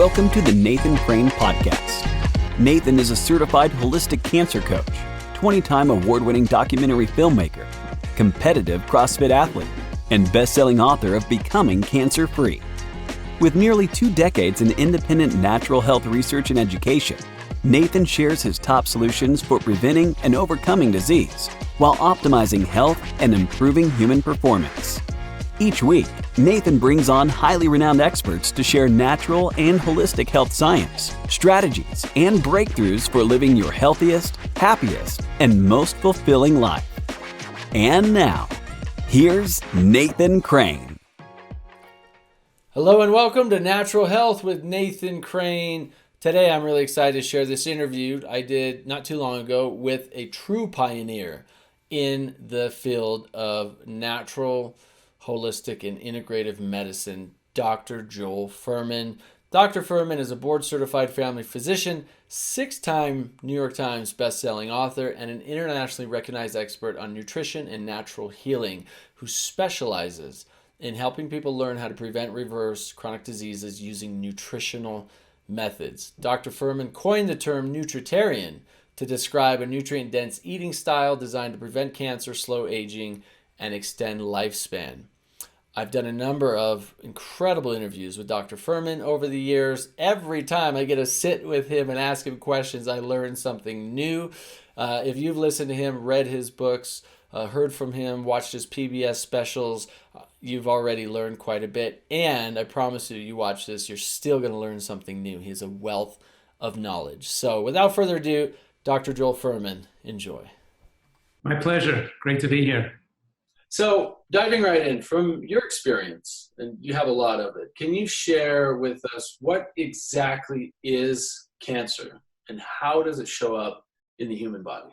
Welcome to the Nathan Crane Podcast. Nathan is a certified holistic cancer coach, 20-time award-winning documentary filmmaker, competitive CrossFit athlete, and best-selling author of Becoming Cancer-Free. With nearly 2 decades in independent natural health research and education, Nathan shares his top solutions for preventing and overcoming disease while optimizing health and improving human performance. Each week, Nathan brings on highly renowned experts to share natural and holistic health science, strategies, and breakthroughs for living your healthiest, happiest, and most fulfilling life. And now, here's Nathan Crane. Hello and welcome to Natural Health with Nathan Crane. Today I'm really excited to share this interview I did not too long ago with a true pioneer in the field of natural, holistic, and integrative medicine, Dr. Joel Fuhrman. Dr. Fuhrman is a board-certified family physician, 6-time New York Times best-selling author, and an internationally recognized expert on nutrition and natural healing who specializes in helping people learn how to prevent, reverse chronic diseases using nutritional methods. Dr. Fuhrman coined the term Nutritarian to describe a nutrient-dense eating style designed to prevent cancer, slow aging, and extend lifespan. I've done a number of incredible interviews with Dr. Fuhrman over the years. Every time I get to sit with him and ask him questions, I learn something new. If you've listened to him, read his books, heard from him, watched his PBS specials, you've already learned quite a bit. And I promise you watch this, you're still going to learn something new. He has a wealth of knowledge. So without further ado, Dr. Joel Fuhrman, enjoy. My pleasure. Great to be here. So diving right in, from your experience, and you have a lot of it, can you share with us what exactly is cancer and how does it show up in the human body?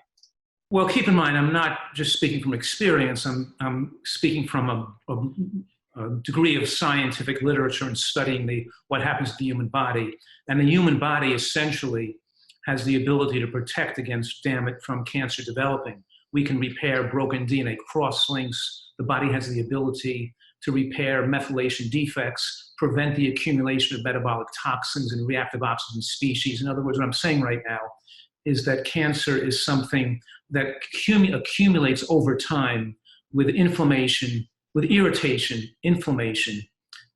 Well, keep in mind, I'm not just speaking from experience. I'm speaking from a degree of scientific literature and studying what happens to the human body. And the human body essentially has the ability to protect against damage from cancer developing. We can repair broken DNA cross-links. The body has the ability to repair methylation defects, prevent the accumulation of metabolic toxins and reactive oxygen species. In other words, what I'm saying right now is that cancer is something that accumulates over time with inflammation, with irritation, inflammation,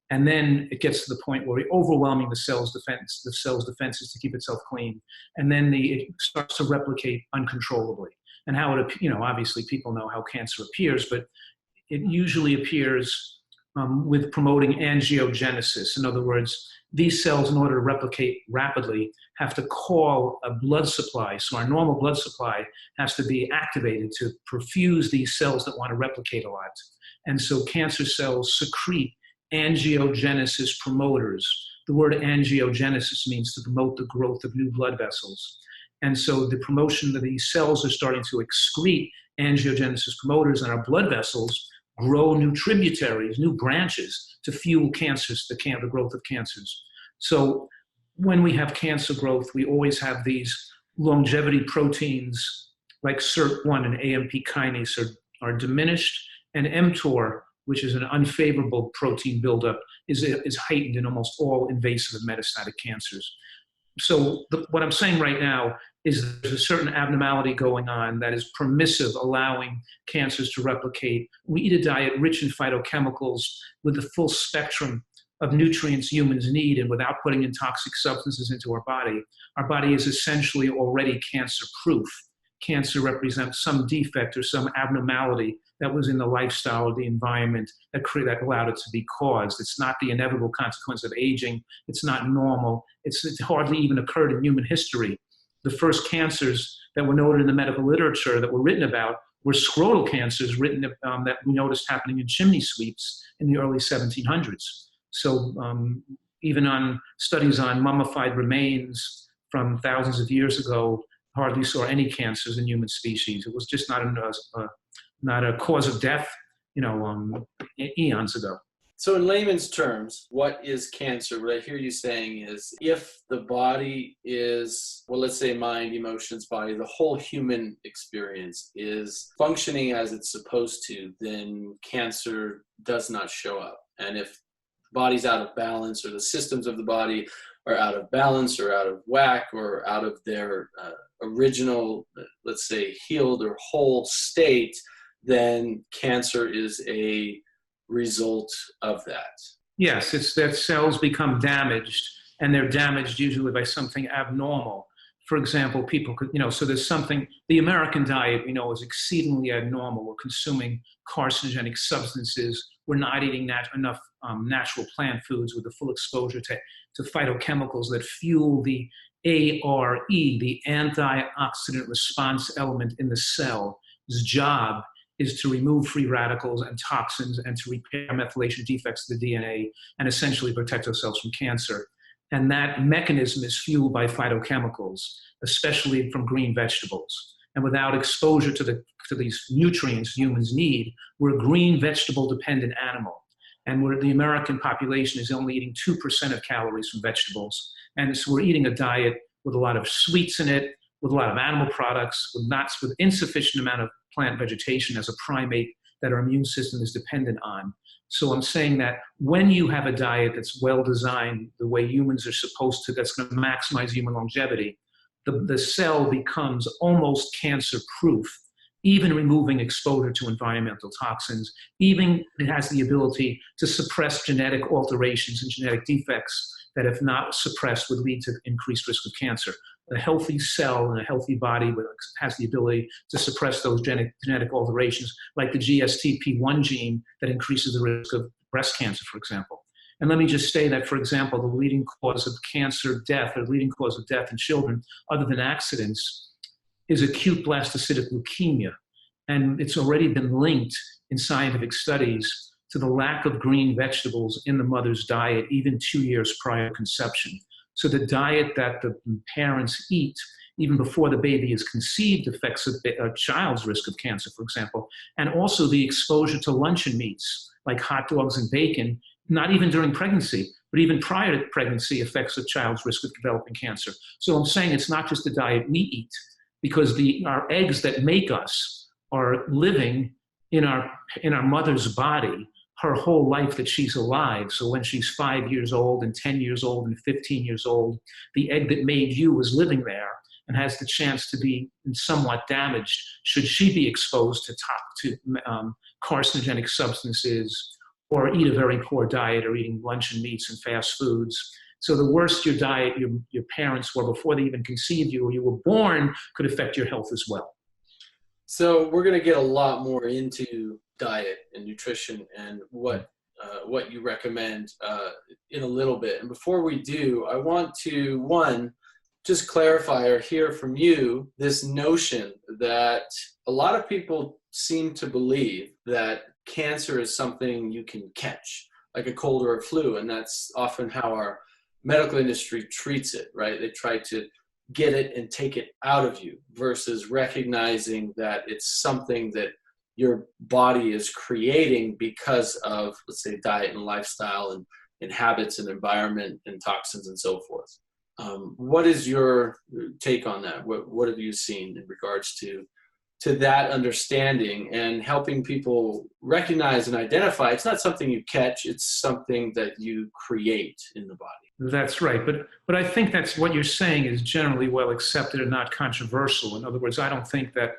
and then it gets to the point where we're overwhelming the cell's defenses to keep itself clean, and then it starts to replicate uncontrollably. And how it, obviously people know how cancer appears, but it usually appears with promoting angiogenesis. In other words, these cells, in order to replicate rapidly, have to call a blood supply. So our normal blood supply has to be activated to perfuse these cells that want to replicate a lot. And so cancer cells secrete angiogenesis promoters. The word angiogenesis means to promote the growth of new blood vessels. And so the promotion of these cells are starting to excrete angiogenesis promoters, and our blood vessels grow new tributaries, new branches to fuel cancers, the growth of cancers. So when we have cancer growth, we always have these longevity proteins like SIRT1 and AMP kinase are diminished, and mTOR, which is an unfavorable protein buildup, is heightened in almost all invasive and metastatic cancers. So what I'm saying right now is there's a certain abnormality going on that is permissive, allowing cancers to replicate. We eat a diet rich in phytochemicals with the full spectrum of nutrients humans need, and without putting in toxic substances into our body is essentially already cancer-proof. Cancer represents some defect or some abnormality that was in the lifestyle or the environment that allowed it to be caused. It's not the inevitable consequence of aging. It's not normal. It hardly even occurred in human history. The first cancers that were noted in the medical literature that were written about were scrotal cancers that we noticed happening in chimney sweeps in the early 1700s. So even on studies on mummified remains from thousands of years ago, hardly saw any cancers in human species. It was just not a cause of death, eons ago. So in layman's terms, what is cancer? What I hear you saying is if the body is, well, let's say mind, emotions, body, the whole human experience is functioning as it's supposed to, then cancer does not show up. And if the body's out of balance or the systems of the body are out of balance or out of whack or out of their original, let's say, healed or whole state, then cancer is a result of that. Yes, it's that cells become damaged, and they're damaged usually by something abnormal. For example, people could, so there's something, the American diet, we know, is exceedingly abnormal. We're consuming carcinogenic substances. We're not eating enough natural plant foods with the full exposure to phytochemicals that fuel the ARE, the antioxidant response element in the cell. Its job is to remove free radicals and toxins and to repair methylation defects of the DNA and essentially protect ourselves from cancer. And that mechanism is fueled by phytochemicals, especially from green vegetables. And without exposure to these nutrients humans need, we're a green vegetable dependent animal. And the American population is only eating 2% of calories from vegetables. And so we're eating a diet with a lot of sweets in it, with a lot of animal products, with insufficient amount of plant vegetation as a primate that our immune system is dependent on. So I'm saying that when you have a diet that's well designed the way humans are supposed to, that's going to maximize human longevity, the cell becomes almost cancer proof, even removing exposure to environmental toxins. Even it has the ability to suppress genetic alterations and genetic defects that, if not suppressed, would lead to increased risk of cancer. A healthy cell and a healthy body has the ability to suppress those genetic alterations, like the GSTP1 gene that increases the risk of breast cancer, for example. And let me just say that, for example, the leading cause of cancer death, or leading cause of death in children, other than accidents, is acute blastocytic leukemia. And it's already been linked in scientific studies to the lack of green vegetables in the mother's diet, even 2 years prior to conception. So the diet that the parents eat, even before the baby is conceived, affects a child's risk of cancer, for example. And also the exposure to luncheon meats, like hot dogs and bacon, not even during pregnancy, but even prior to pregnancy, affects a child's risk of developing cancer. So I'm saying it's not just the diet we eat, because our eggs that make us are living in our mother's body her whole life that she's alive. So when she's 5 years old and 10 years old and 15 years old, the egg that made you is living there and has the chance to be somewhat damaged should she be exposed to carcinogenic substances or eat a very poor diet or eating luncheon meats and fast foods. So the worse your diet your parents were before they even conceived you or you were born could affect your health as well. So we're going to get a lot more into diet and nutrition and what you recommend in a little bit. And before we do, I want to, just clarify or hear from you this notion that a lot of people seem to believe that cancer is something you can catch, like a cold or a flu. And that's often how our medical industry treats it, right? They try to get it and take it out of you versus recognizing that it's something that your body is creating because of, let's say, diet and lifestyle and habits and environment and toxins and so forth. What is your take on that? What have you seen in regards to that understanding and helping people recognize and identify it's not something you catch, it's something that you create in the body? That's right. But I think that's what you're saying is generally well accepted and not controversial. In other words, I don't think that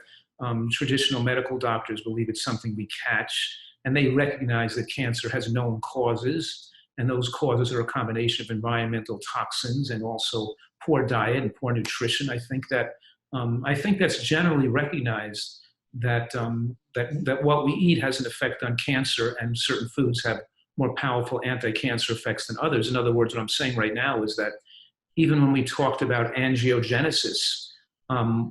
traditional medical doctors believe it's something we catch, and they recognize that cancer has known causes, and those causes are a combination of environmental toxins and also poor diet and poor nutrition. I think that's generally recognized that what we eat has an effect on cancer, and certain foods have more powerful anti-cancer effects than others. In other words, what I'm saying right now is that even when we talked about angiogenesis,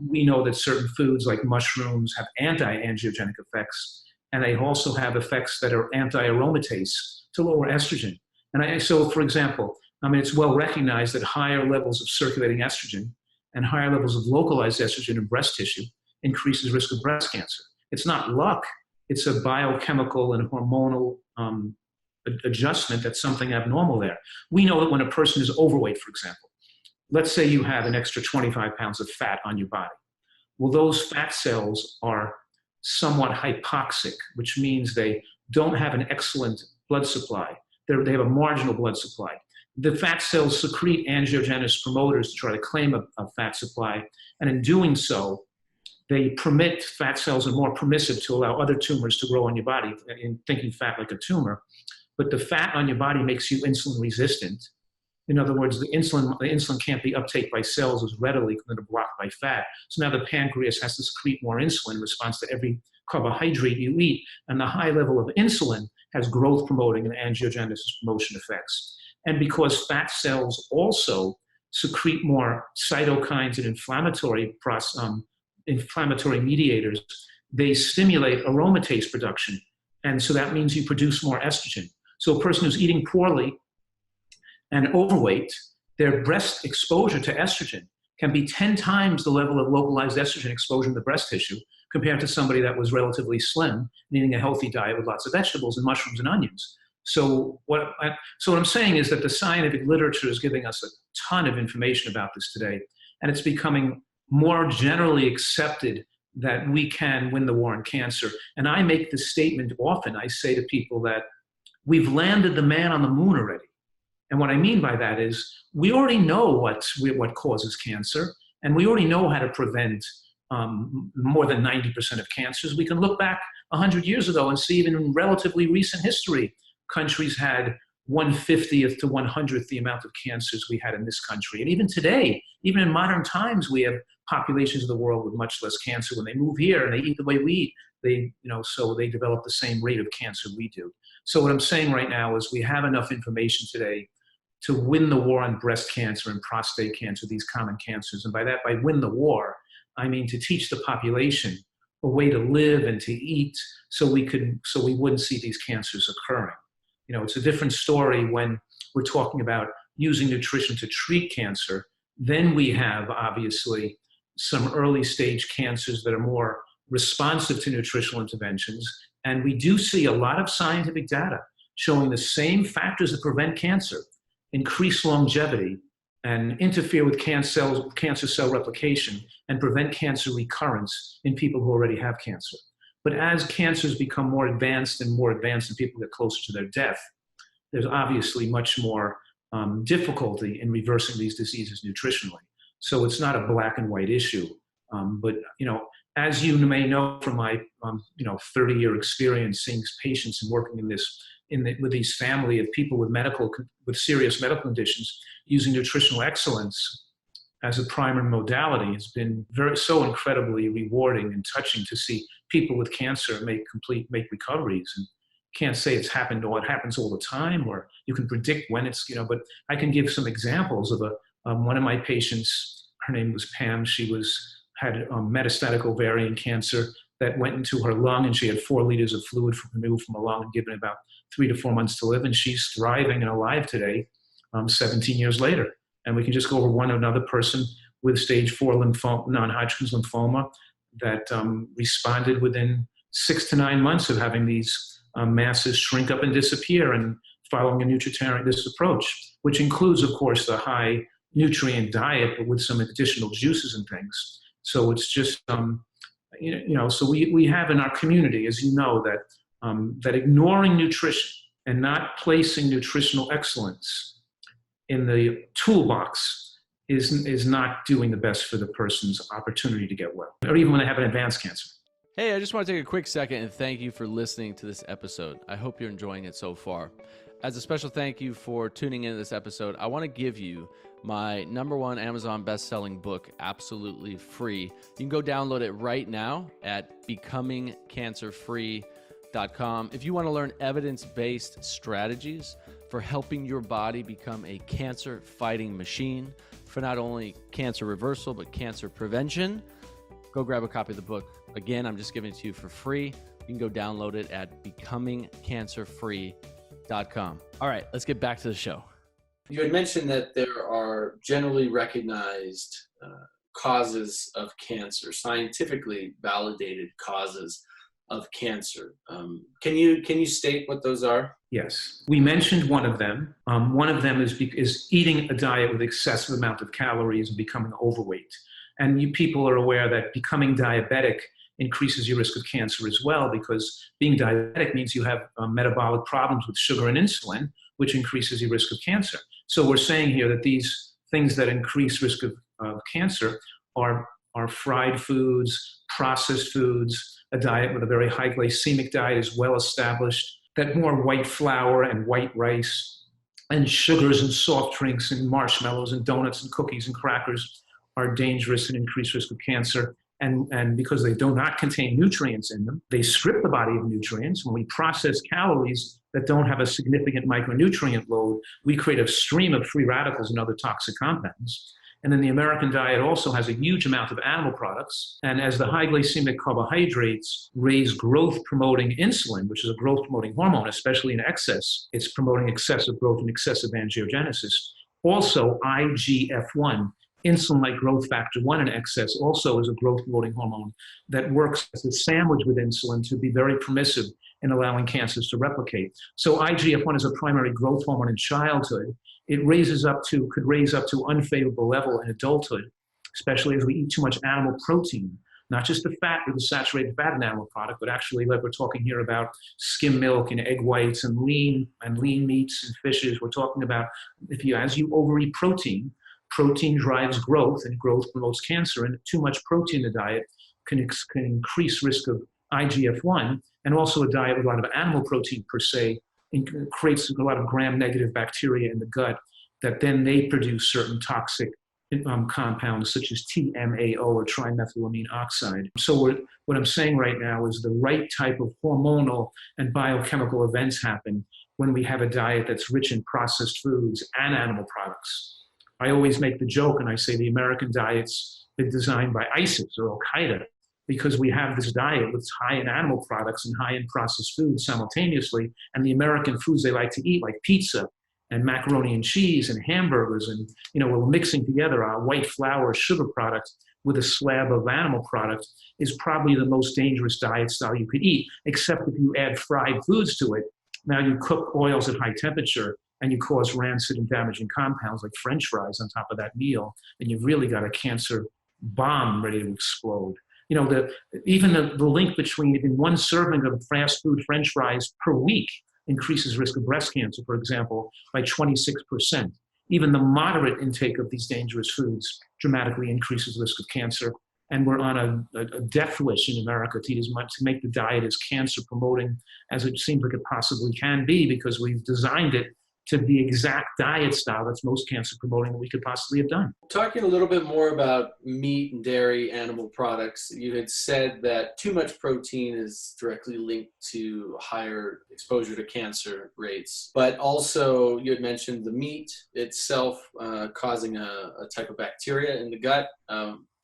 we know that certain foods like mushrooms have anti-angiogenic effects, and they also have effects that are anti-aromatase to lower estrogen. And so, for example, it's well recognized that higher levels of circulating estrogen and higher levels of localized estrogen in breast tissue increases risk of breast cancer. It's not luck. It's a biochemical and hormonal adjustment that's something abnormal there. We know that when a person is overweight, for example, let's say you have an extra 25 pounds of fat on your body. Well, those fat cells are somewhat hypoxic, which means they don't have an excellent blood supply. They have a marginal blood supply. the fat cells secrete angiogenesis promoters to try to claim a fat supply. And in doing so, they permit, fat cells are more permissive to allow other tumors to grow on your body, in thinking fat like a tumor. But the fat on your body makes you insulin resistant. In other words, the insulin can't be uptake by cells as readily because they're blocked by fat. So now the pancreas has to secrete more insulin in response to every carbohydrate you eat. And the high level of insulin has growth promoting and angiogenesis promotion effects. And because fat cells also secrete more cytokines and inflammatory mediators, they stimulate aromatase production. And so that means you produce more estrogen. So a person who's eating poorly and overweight, their breast exposure to estrogen can be 10 times the level of localized estrogen exposure in the breast tissue compared to somebody that was relatively slim and eating a healthy diet with lots of vegetables and mushrooms and onions. So what I'm saying is that the scientific literature is giving us a ton of information about this today, and it's becoming more generally accepted that we can win the war on cancer. And I make this statement often. I say to people that we've landed the man on the moon already. And what I mean by that is we already know what causes cancer, and we already know how to prevent more than 90% of cancers. We can look back 100 years ago and see even in relatively recent history, countries had 1/50th to 100th the amount of cancers we had in this country. And even today, even in modern times, we have populations of the world with much less cancer. When they move here and they eat the way we eat, so they develop the same rate of cancer we do. So what I'm saying right now is we have enough information today to win the war on breast cancer and prostate cancer, these common cancers. And by that, by win the war, I mean to teach the population a way to live and to eat so we wouldn't see these cancers occurring. It's a different story when we're talking about using nutrition to treat cancer. Then we have, obviously, some early stage cancers that are more responsive to nutritional interventions. And we do see a lot of scientific data showing the same factors that prevent cancer, increase longevity, and interfere with cancer cell replication and prevent cancer recurrence in people who already have cancer. But as cancers become more advanced and people get closer to their death, there's obviously much more difficulty in reversing these diseases nutritionally. So it's not a black and white issue. But as you may know from my 30-year experience seeing patients and working with these family of people with serious medical conditions, using nutritional excellence as a primary modality has been so incredibly rewarding and touching to see people with cancer make recoveries. And can't say it happens all the time, or you can predict when it's, but I can give some examples of one of my patients. Her name was Pam. She had metastatic ovarian cancer that went into her lung, and she had 4 liters of fluid removed from her lung and given about 3 to 4 months to live. And she's thriving and alive today, 17 years later. And we can just go over another person with stage 4 non-Hodgkin's lymphoma that responded within 6 to 9 months of having these masses shrink up and disappear, and following a Nutritarian approach, which includes, of course, the high nutrient diet, but with some additional juices and things. So it's just, so we have in our community, as you know, that ignoring nutrition and not placing nutritional excellence in the toolbox is not doing the best for the person's opportunity to get well, or even when they have an advanced cancer. Hey, I just want to take a quick second and thank you for listening to this episode. I hope you're enjoying it so far. As a special thank you for tuning into this episode, I want to give you my #1 Amazon best-selling book absolutely free. You can go download it right now at becomingcancerfree.com. If you want to learn evidence-based strategies for helping your body become a cancer-fighting machine for not only cancer reversal, but cancer prevention, go grab a copy of the book. Again, I'm just giving it to you for free. You can go download it at becomingcancerfree.com. All right, let's get back to the show. You had mentioned that there are generally recognized causes of cancer, scientifically validated causes of cancer. Can you state what those are? Yes. We mentioned one of them. One of them is eating a diet with excessive amount of calories and becoming overweight. And you people are aware that becoming diabetic increases your risk of cancer as well, because being diabetic means you have metabolic problems with sugar and insulin, which increases your risk of cancer. So we're saying here that these things that increase risk of cancer are fried foods, processed foods, a diet with a very high glycemic diet is well established, that more white flour and white rice and sugars and soft drinks and marshmallows and donuts and cookies and crackers are dangerous and increase risk of cancer. And because they do not contain nutrients in them, they strip the body of nutrients. When we process calories that don't have a significant micronutrient load, we create a stream of free radicals and other toxic compounds. And then the American diet also has a huge amount of animal products. And as the high glycemic carbohydrates raise growth-promoting insulin, which is a growth-promoting hormone, especially in excess, it's promoting excessive growth and excessive angiogenesis. Also, IGF-1, insulin-like growth factor 1 in excess, also is a growth-promoting hormone that works as a sandwich with insulin to be very permissive in allowing cancers to replicate. So IGF-1 is a primary growth hormone in childhood. It could raise up to unfavorable level in adulthood, especially as we eat too much animal protein, not just the fat or the saturated fat in animal product, but actually, like we're talking here about skim milk and egg whites and lean meats and fishes. We're talking about as you overeat protein, protein drives growth, and growth promotes cancer. And too much protein in the diet can increase risk of IGF-1, and also a diet with a lot of animal protein per se creates a lot of gram-negative bacteria in the gut that then they produce certain toxic compounds such as TMAO or trimethylamine oxide. So what I'm saying right now is the right type of hormonal and biochemical events happen when we have a diet that's rich in processed foods and animal products. I always make the joke and I say the American diet's been designed by ISIS or Al-Qaeda, because we have this diet that's high in animal products and high in processed foods simultaneously, and the American foods they like to eat, like pizza and macaroni and cheese and hamburgers, and we're mixing together our white flour sugar product with a slab of animal product, is probably the most dangerous diet style you could eat, except if you add fried foods to it. Now you cook oils at high temperature and you cause rancid and damaging compounds like French fries on top of that meal, and you've really got a cancer bomb ready to explode. Even the link between even one serving of fast food French fries per week increases risk of breast cancer, for example, by 26%. Even the moderate intake of these dangerous foods dramatically increases risk of cancer. And we're on a death wish in America to eat as much, to make the diet as cancer promoting as it seems like it possibly can be, because we've designed it to the exact diet style that's most cancer promoting that we could possibly have done. Talking a little bit more about meat and dairy animal products, you had said that too much protein is directly linked to higher exposure to cancer rates. But also you had mentioned the meat itself causing a type of bacteria in the gut.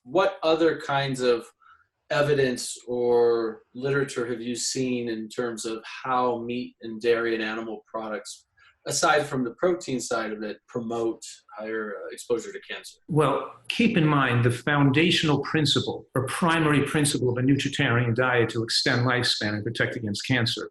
What other kinds of evidence or literature have you seen in terms of how meat and dairy and animal products, aside from the protein side of it, promote higher exposure to cancer? Well, keep in mind the foundational principle or primary principle of a Nutritarian diet to extend lifespan and protect against cancer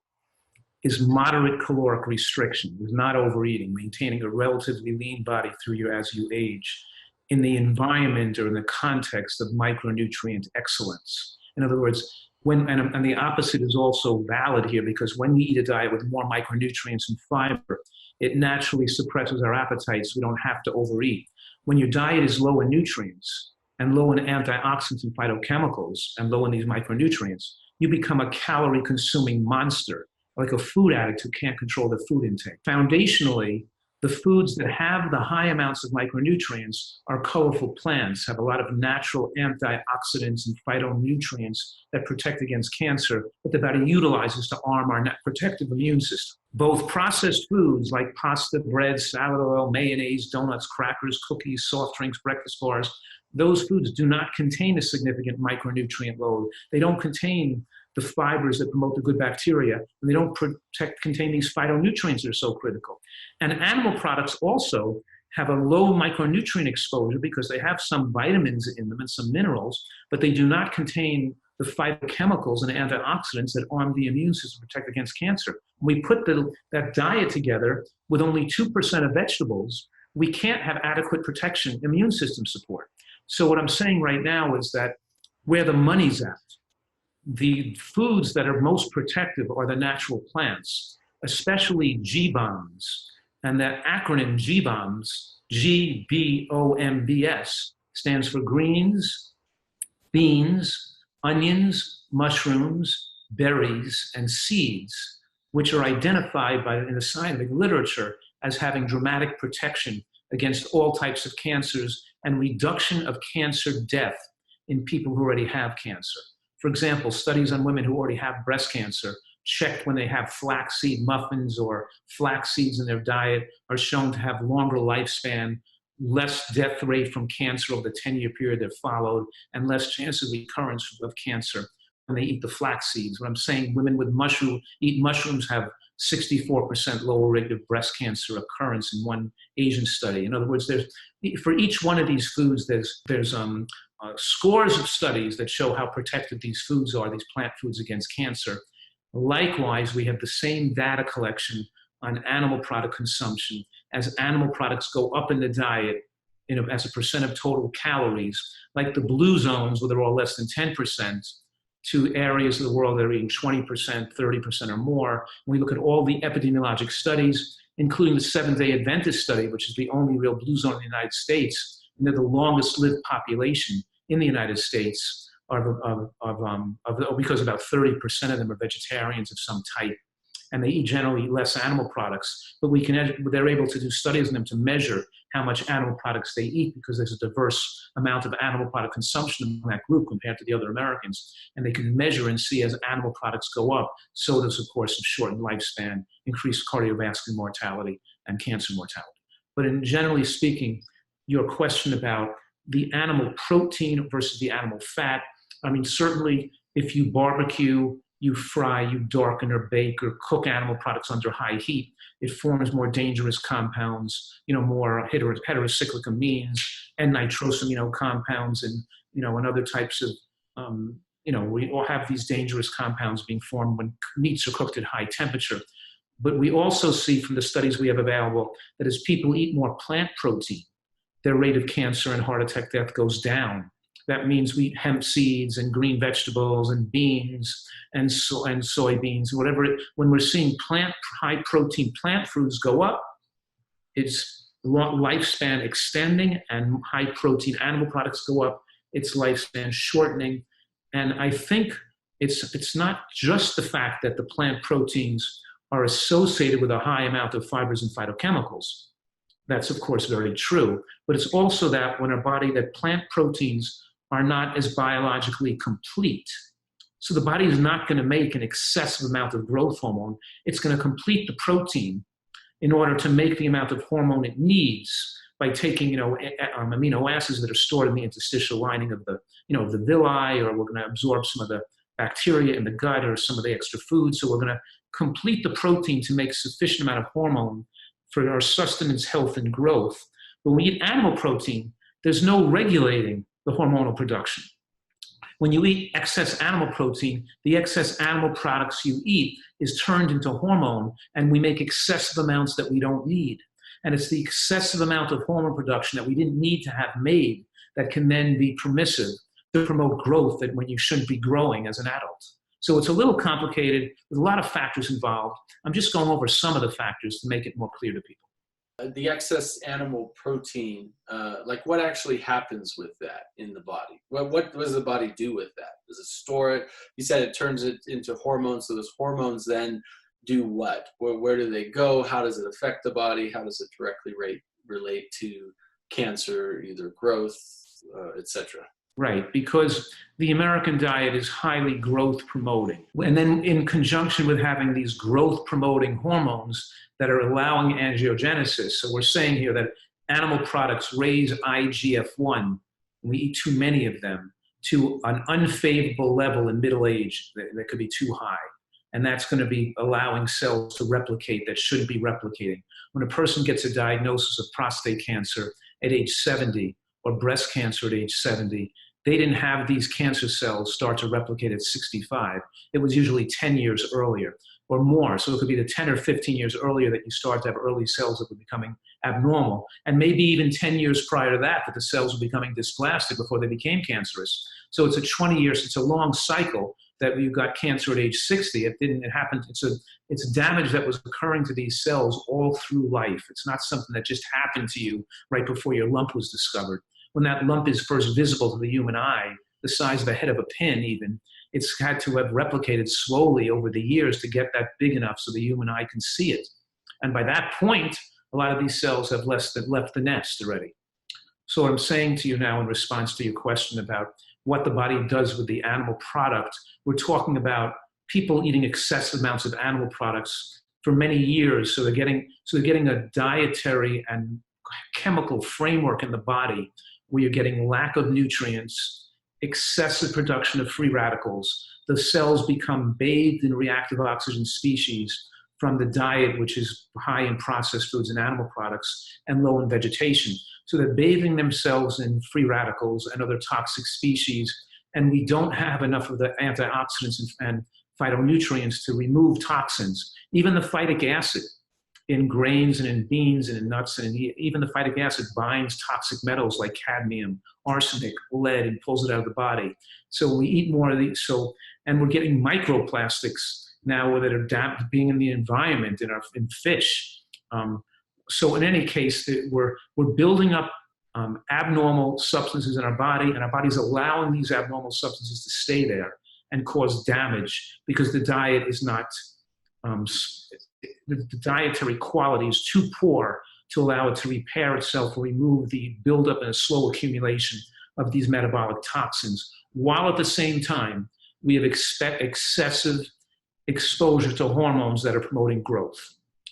is moderate caloric restriction, is not overeating, maintaining a relatively lean body as you age in the environment or in the context of micronutrient excellence. In other words, and the opposite is also valid here, because when you eat a diet with more micronutrients and fiber, it naturally suppresses our appetites. We don't have to overeat. When your diet is low in nutrients and low in antioxidants and phytochemicals and low in these micronutrients, you become a calorie-consuming monster, like a food addict who can't control their food intake. Foundationally, the foods that have the high amounts of micronutrients are colorful plants, have a lot of natural antioxidants and phytonutrients that protect against cancer, that the body utilizes to arm our protective immune system. Both processed foods like pasta, bread, salad oil, mayonnaise, donuts, crackers, cookies, soft drinks, breakfast bars, those foods do not contain a significant micronutrient load. They don't contain the fibers that promote the good bacteria, and they don't contain these phytonutrients that are so critical. And animal products also have a low micronutrient exposure because they have some vitamins in them and some minerals, but they do not contain the phytochemicals and antioxidants that arm the immune system to protect against cancer. When we put that diet together with only 2% of vegetables, we can't have adequate protection, immune system support. So what I'm saying right now is that where the money's at, the foods that are most protective are the natural plants, especially G-bombs And that acronym GBOMBS, GBOMBS, stands for greens, beans, onions, mushrooms, berries, and seeds, which are identified in the scientific literature as having dramatic protection against all types of cancers and reduction of cancer death in people who already have cancer. For example, studies on women who already have breast cancer checked when they have flaxseed muffins or flax seeds in their diet are shown to have longer lifespan, less death rate from cancer over the 10-year period that followed, and less chance of recurrence of cancer when they eat the flax seeds. What I'm saying, women with eat mushrooms have 64% lower rate of breast cancer occurrence in one Asian study. In other words, for each one of these foods, there's scores of studies that show how protected these foods are, these plant foods, against cancer. Likewise, we have the same data collection on animal product consumption. As animal products go up in the diet, as a percent of total calories, like the blue zones where they're all less than 10%, to areas of the world that are eating 20%, 30% or more. When we look at all the epidemiologic studies, including the Seventh-day Adventist study, which is the only real blue zone in the United States, and they're the longest lived population in the United States, because about 30% of them are vegetarians of some type, and they generally eat less animal products. But they're able to do studies on them to measure how much animal products they eat, because there's a diverse amount of animal product consumption in that group compared to the other Americans. And they can measure and see as animal products go up, so does, of course, a shortened lifespan, increased cardiovascular mortality, and cancer mortality. But generally speaking, your question about the animal protein versus the animal fat, I mean, certainly if you barbecue, you fry, you darken or bake or cook animal products under high heat, it forms more dangerous compounds, more heterocyclic amines and nitrosamino compounds, and and other types of, we all have these dangerous compounds being formed when meats are cooked at high temperature. But we also see from the studies we have available that as people eat more plant protein, their rate of cancer and heart attack death goes down. That means we eat hemp seeds and green vegetables and beans and soybeans, whatever. When we're seeing high protein plant foods go up, it's lifespan extending, and high protein animal products go up, it's lifespan shortening. And I think it's not just the fact that the plant proteins are associated with a high amount of fibers and phytochemicals. That's, of course, very true. But it's also that that plant proteins are not as biologically complete. So the body is not going to make an excessive amount of growth hormone. It's going to complete the protein in order to make the amount of hormone it needs by taking, amino acids that are stored in the interstitial lining of the villi, or we're going to absorb some of the bacteria in the gut or some of the extra food. So we're going to complete the protein to make sufficient amount of hormone for our sustenance, health, and growth. But when we eat animal protein, there's no regulating the hormonal production. When you eat excess animal protein, the excess animal products you eat is turned into hormone, and we make excessive amounts that we don't need. And it's the excessive amount of hormone production that we didn't need to have made that can then be permissive to promote growth when you shouldn't be growing as an adult. So it's a little complicated with a lot of factors involved. I'm just going over some of the factors to make it more clear to people. The excess animal protein, what actually happens with that in the body? What does the body do with that? Does it store it? You said it turns it into hormones. So those hormones then do what? Where do they go? How does it affect the body? How does it directly relate to cancer, either growth, etc.? Right, because the American diet is highly growth promoting. And then in conjunction with having these growth promoting hormones that are allowing angiogenesis. So we're saying here that animal products raise IGF-1, and we eat too many of them, to an unfavorable level in middle age that could be too high. And that's going to be allowing cells to replicate that shouldn't be replicating. When a person gets a diagnosis of prostate cancer at age 70 or breast cancer at age 70, they didn't have these cancer cells start to replicate at 65. It was usually 10 years earlier or more. So it could be the 10 or 15 years earlier that you start to have early cells that were becoming abnormal. And maybe even 10 years prior to that the cells were becoming dysplastic before they became cancerous. So it's a 20 years, it's a long cycle. that you got cancer at age 60. It didn't. It happened. It's damage that was occurring to these cells all through life. It's not something that just happened to you right before your lump was discovered. When that lump is first visible to the human eye, the size of the head of a pin even, it's had to have replicated slowly over the years to get that big enough so the human eye can see it. And by that point, a lot of these cells have left the nest already. So what I'm saying to you now in response to your question about what the body does with the animal product, we're talking about people eating excessive amounts of animal products for many years. So they're getting a dietary and chemical framework in the body where you're getting lack of nutrients, excessive production of free radicals. The cells become bathed in reactive oxygen species from the diet, which is high in processed foods and animal products and low in vegetation. So they're bathing themselves in free radicals and other toxic species, and we don't have enough of the antioxidants and phytonutrients to remove toxins. Even the phytic acid in grains and in beans and in nuts, and even the phytic acid binds toxic metals like cadmium, arsenic, lead, and pulls it out of the body. So we eat more of these. And we're getting microplastics now that are being in the environment in fish. So in any case, we're building up abnormal substances in our body, and our body's allowing these abnormal substances to stay there and cause damage because the diet is not, the dietary quality is too poor to allow it to repair itself or remove the buildup and a slow accumulation of these metabolic toxins, while at the same time, we have excessive exposure to hormones that are promoting growth.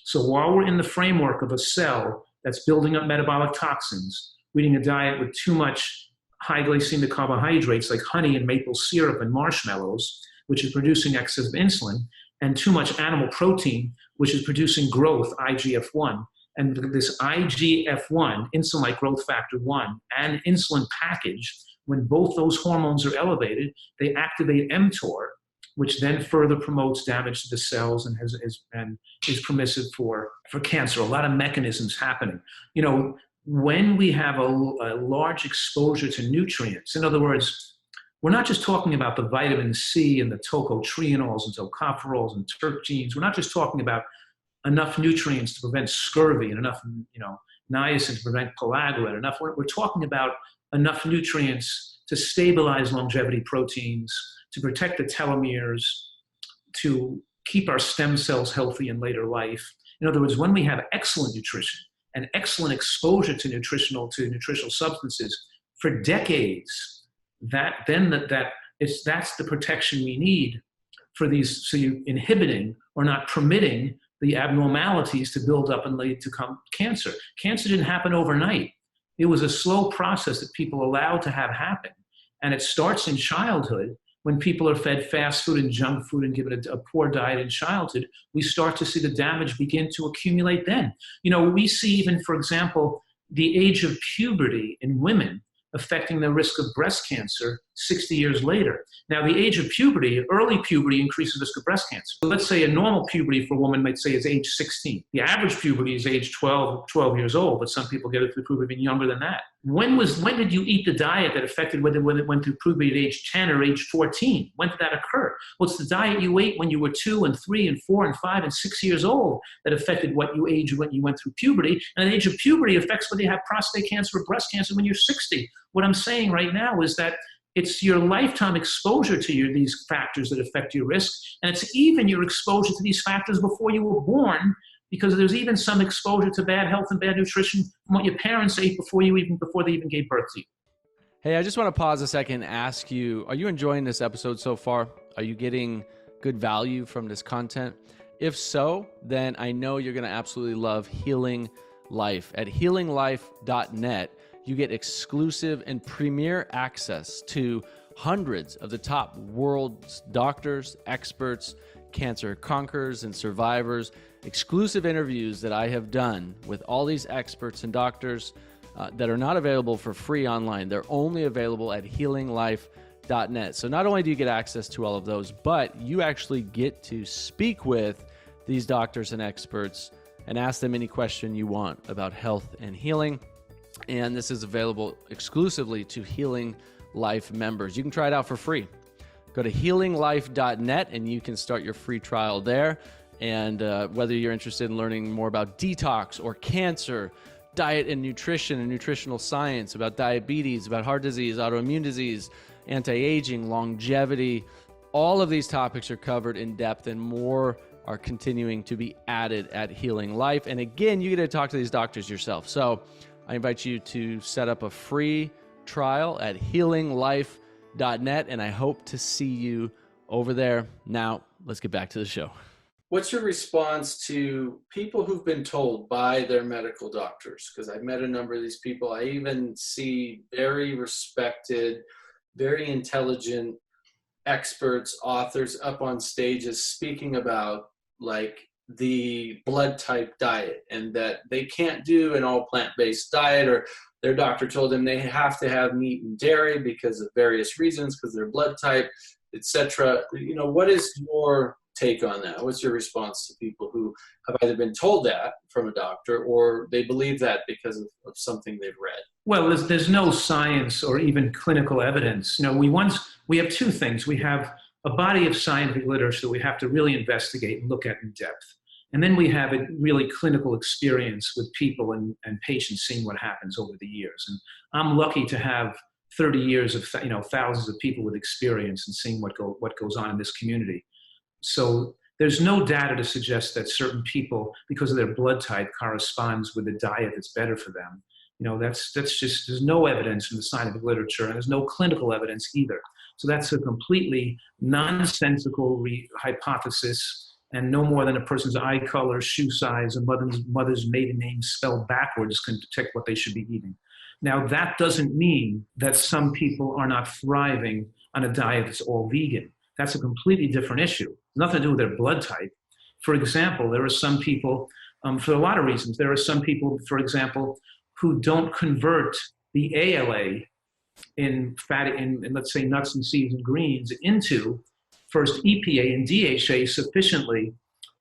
So while we're in the framework of a cell that's building up metabolic toxins, we're eating a diet with too much high glycemic carbohydrates like honey and maple syrup and marshmallows, which is producing excess insulin, and too much animal protein, which is producing growth, IGF-1. And this IGF-1, insulin-like growth factor 1, and insulin package, when both those hormones are elevated, they activate mTOR, which then further promotes damage to the cells and is permissive for cancer. A lot of mechanisms happening. You know, when we have a large exposure to nutrients, in other words, we're not just talking about the vitamin C and the tocotrienols and tocopherols and terpenes. We're not just talking about enough nutrients to prevent scurvy and enough, niacin to prevent pellagra. We're talking about enough nutrients to stabilize longevity proteins, to protect the telomeres, to keep our stem cells healthy in later life. In other words, when we have excellent nutrition and excellent exposure to nutritional substances for decades, that's the protection we need for these. So you're inhibiting or not permitting the abnormalities to build up and lead to cancer. Cancer didn't happen overnight. It was a slow process that people allowed to have happen. And it starts in childhood. When people are fed fast food and junk food and given a poor diet in childhood, we start to see the damage begin to accumulate then. We see even, for example, the age of puberty in women affecting the risk of breast cancer 60 years later. Now, the age of puberty, early puberty, increases the risk of breast cancer. So let's say a normal puberty for a woman might say is age 16. The average puberty is age 12 years old, but some people get it through puberty even younger than that. When did you eat the diet that affected whether it went through puberty at age 10 or age 14? When did that occur? Well, it's the diet you ate when you were 2 and 3 and 4 and 5 and 6 years old that affected what you age when you went through puberty. And the age of puberty affects whether you have prostate cancer or breast cancer when you're 60. What I'm saying right now is that it's your lifetime exposure to these factors that affect your risk, and it's even your exposure to these factors before you were born, because there's even some exposure to bad health and bad nutrition from what your parents ate before they even gave birth to you. Hey, I just want to pause a second and ask you, are you enjoying this episode so far? Are you getting good value from this content? If so, then I know you're going to absolutely love Healing Life. At healinglife.net, you get exclusive and premier access to hundreds of the top world's doctors, experts, cancer conquerors, and survivors, exclusive interviews that I have done with all these experts and doctors that are not available for free online. They're only available at healinglife.net. So not only do you get access to all of those, but you actually get to speak with these doctors and experts and ask them any question you want about health and healing. And this is available exclusively to Healing Life members. You can try it out for free. Go to healinglife.net and you can start your free trial there. And whether you're interested in learning more about detox or cancer, diet and nutrition and nutritional science, about diabetes, about heart disease, autoimmune disease, anti-aging, longevity, all of these topics are covered in depth, and more are continuing to be added at Healing Life. And again, you get to talk to these doctors yourself. So I invite you to set up a free trial at healinglife.net, and I hope to see you over there. Now, let's get back to the show. What's your response to people who've been told by their medical doctors? Because I've met a number of these people. I even see very respected, very intelligent experts, authors up on stages speaking about like the blood type diet, and that they can't do an all plant-based diet, or their doctor told them they have to have meat and dairy because of various reasons, because their blood type, etc. You know, what is your take on that? What's your response to people who have either been told that from a doctor, or they believe that because of something they've read? Well, there's no science or even clinical evidence. You know, we have two things. We have a body of scientific literature that we have to really investigate and look at in depth. And then we have a really clinical experience with people and patients, seeing what happens over the years. And I'm lucky to have 30 years of thousands of people with experience and seeing what goes on in this community. So there's no data to suggest that certain people, because of their blood type, corresponds with a diet that's better for them. You know, that's just, there's no evidence in the scientific literature, and there's no clinical evidence either. So that's a completely nonsensical hypothesis, and no more than a person's eye color, shoe size, and mother's maiden name spelled backwards can detect what they should be eating. Now, that doesn't mean that some people are not thriving on a diet that's all vegan. That's a completely different issue. Nothing to do with their blood type. For example, there are some people, for a lot of reasons, there are some people, for example, who don't convert the ALA in let's say nuts and seeds and greens into first EPA and DHA sufficiently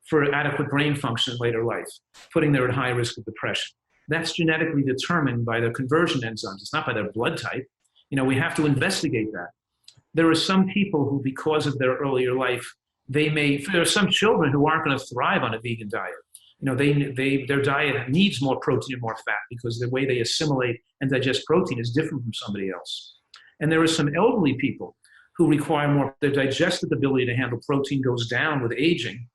for adequate brain function in later life, putting them at high risk of depression. That's genetically determined by their conversion enzymes. It's not by their blood type. You know, we have to investigate that. There are some people who, because of their earlier life, there are some children who aren't going to thrive on a vegan diet. You know, their diet needs more protein and more fat because the way they assimilate and digest protein is different from somebody else. And there are some elderly people who require more, their digestive ability to handle protein goes down with aging,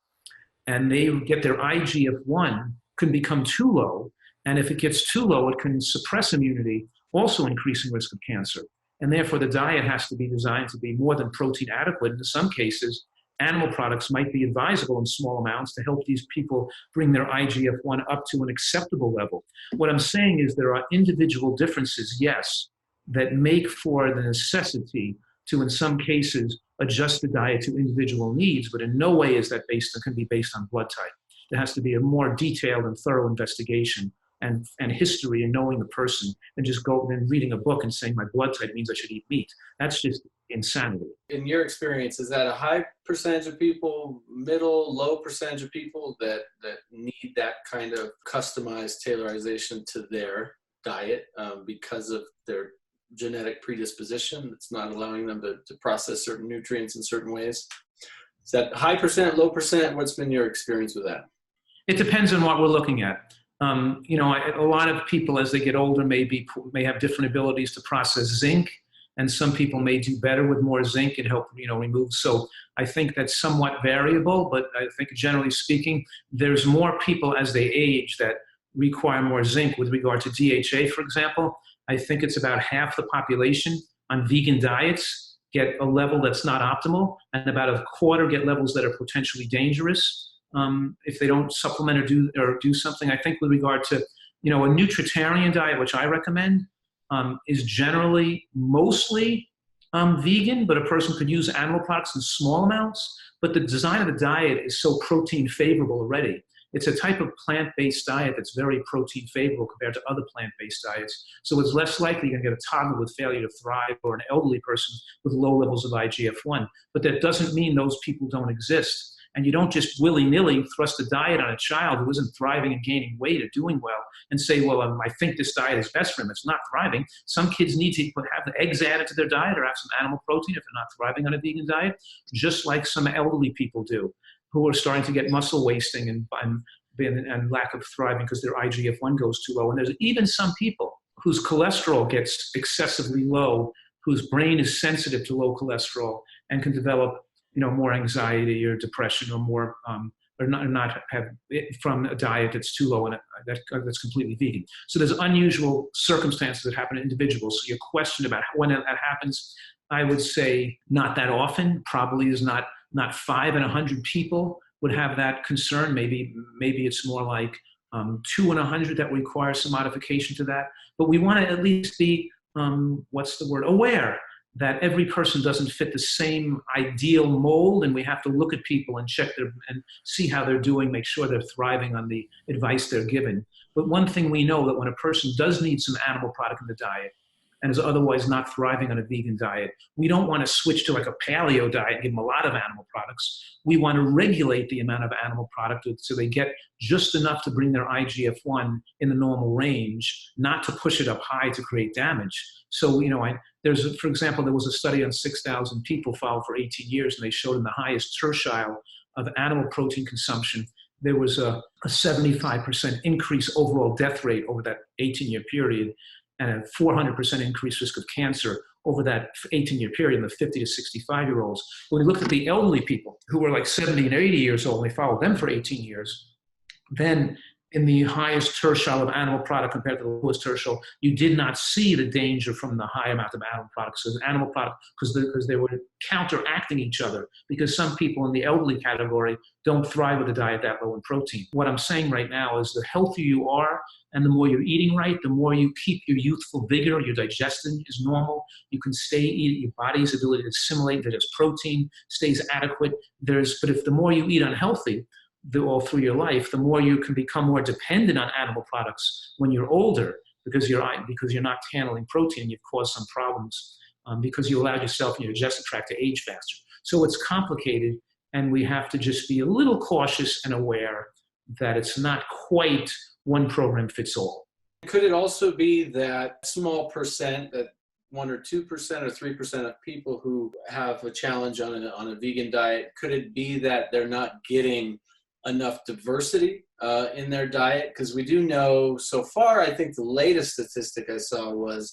and they get their IGF-1 can become too low. And if it gets too low, it can suppress immunity, also increasing risk of cancer. And therefore, the diet has to be designed to be more than protein adequate. In some cases, animal products might be advisable in small amounts to help these people bring their IGF-1 up to an acceptable level. What I'm saying is there are individual differences, yes, that make for the necessity to, in some cases, adjust the diet to individual needs, but in no way is that can be based on blood type. There has to be a more detailed and thorough investigation and history and knowing the person, and just go and reading a book and saying my blood type means I should eat meat. That's just insanity. In your experience, is that a high percentage of people, middle, low percentage of people that need that kind of customized tailorization to their diet because of their genetic predisposition that's not allowing them to process certain nutrients in certain ways? Is that high percent, low percent? What's been your experience with that? It depends on what we're looking at. A lot of people as they get older may have different abilities to process zinc, and some people may do better with more zinc and help remove. So I think that's somewhat variable, but I think generally speaking, there's more people as they age that require more zinc. With regard to DHA, for example, I think it's about half the population on vegan diets get a level that's not optimal, and about a quarter get levels that are potentially dangerous. If they don't supplement or do something. I think with regard to, a Nutritarian diet, which I recommend, is generally mostly vegan, but a person could use animal products in small amounts. But the design of the diet is so protein favorable already. It's a type of plant-based diet that's very protein favorable compared to other plant-based diets. So it's less likely you're going to get a toddler with failure to thrive or an elderly person with low levels of IGF-1. But that doesn't mean those people don't exist. And you don't just willy-nilly thrust a diet on a child who isn't thriving and gaining weight or doing well and say, well, I think this diet is best for him. It's not thriving. Some kids need to have the eggs added to their diet or have some animal protein if they're not thriving on a vegan diet, just like some elderly people do who are starting to get muscle wasting and lack of thriving because their IGF-1 goes too low. And there's even some people whose cholesterol gets excessively low, whose brain is sensitive to low cholesterol and can develop, more anxiety or depression or more, or not have it from a diet that's too low and that's completely vegan. So there's unusual circumstances that happen to individuals. So your question about when that happens, I would say not that often. Probably is not 5 in 100 people would have that concern. Maybe it's more like 2 in 100 that require some modification to that. But we want to at least be, aware that every person doesn't fit the same ideal mold, and we have to look at people and check and see how they're doing, make sure they're thriving on the advice they're given. But one thing we know, that when a person does need some animal product in the diet and is otherwise not thriving on a vegan diet, we don't want to switch to like a paleo diet and give them a lot of animal products. We want to regulate the amount of animal product so they get just enough to bring their IGF-1 in the normal range, not to push it up high to create damage. So, for example, there was a study on 6,000 people followed for 18 years, and they showed in the highest tertile of animal protein consumption, there was a 75% increase overall death rate over that 18-year period, and a 400% increased risk of cancer over that 18-year period in the 50 to 65-year-olds. When we looked at the elderly people who were like 70 and 80 years old, and we followed them for 18 years, then in the highest tertile of animal product compared to the lowest tertile, you did not see the danger from the high amount of animal products. So animal product, because they were counteracting each other, because some people in the elderly category don't thrive with a diet that low in protein. What I'm saying right now is the healthier you are and the more you're eating right, the more you keep your youthful vigor, your digestion is normal, you can stay eating, your body's ability to assimilate digest protein stays adequate. But if the more you eat unhealthy, all through your life, the more you can become more dependent on animal products when you're older, because you're not handling protein, and you've caused some problems because you allowed yourself and your digestive tract to age faster. So it's complicated, and we have to just be a little cautious and aware that it's not quite one program fits all. Could it also be that small percent, that 1 or 2% or 3% of people who have a challenge on a vegan diet, could it be that they're not getting enough diversity in their diet? Because we do know so far, I think the latest statistic I saw was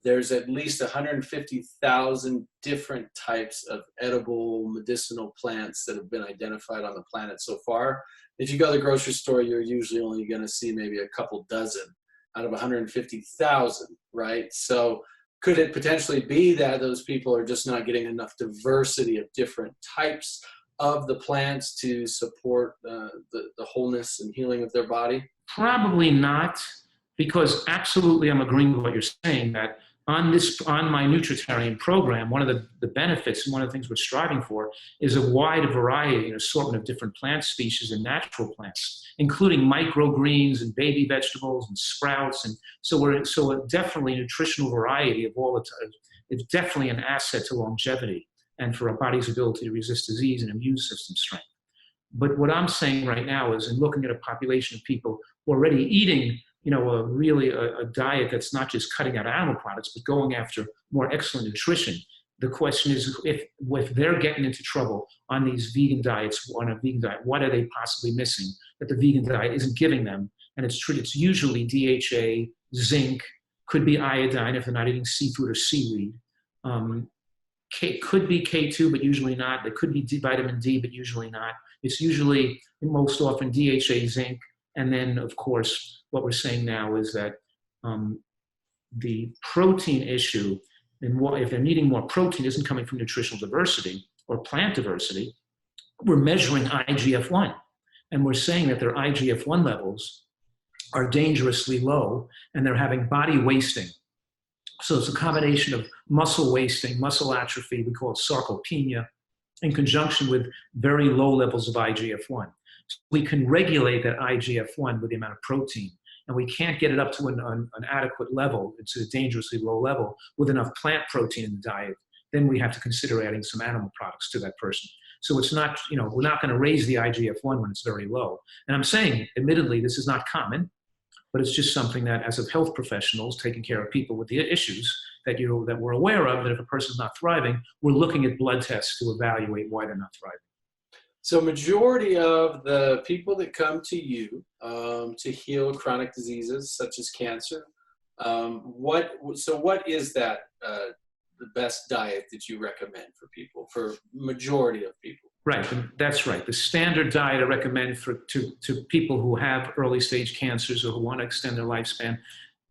there's at least 150,000 different types of edible medicinal plants that have been identified on the planet so far. If you go to the grocery store, you're usually only going to see maybe a couple dozen out of 150,000, right? So could it potentially be that those people are just not getting enough diversity of different types of the plants to support the wholeness and healing of their body? Probably not, because absolutely I'm agreeing with what you're saying, that on my Nutritarian program, one of the benefits and one of the things we're striving for is a wide variety and assortment of different plant species and natural plants, including microgreens and baby vegetables and sprouts. And so definitely nutritional variety of all the time. It's definitely an asset to longevity and for our body's ability to resist disease and immune system strength. But what I'm saying right now is, in looking at a population of people who are already eating, a diet that's not just cutting out animal products, but going after more excellent nutrition, the question is, if they're getting into trouble on these vegan diets, on a vegan diet, what are they possibly missing that the vegan diet isn't giving them? And it's usually DHA, zinc, could be iodine if they're not eating seafood or seaweed. Could be K2, but usually not. There could be vitamin D, but usually not. It's usually, most often, DHA, zinc, and then, of course, what we're saying now is that the protein issue, and if they're needing more protein, isn't coming from nutritional diversity or plant diversity. We're measuring IGF-1, and we're saying that their IGF-1 levels are dangerously low, and they're having body wasting. So it's a combination of muscle wasting, muscle atrophy, we call it sarcopenia, in conjunction with very low levels of IGF-1. So we can regulate that IGF-1 with the amount of protein, and we can't get it up to an adequate level. It's a dangerously low level with enough plant protein in the diet. Then we have to consider adding some animal products to that person. So it's not, we're not going to raise the IGF-1 when it's very low. And I'm saying, admittedly, this is not common, but it's just something that, as of health professionals taking care of people with the issues that we're aware of, that if a person's not thriving, we're looking at blood tests to evaluate why they're not thriving. So majority of the people that come to you to heal chronic diseases such as cancer, what is that the best diet that you recommend for people, for majority of people? Right, that's right. The standard diet I recommend to people who have early stage cancers or who want to extend their lifespan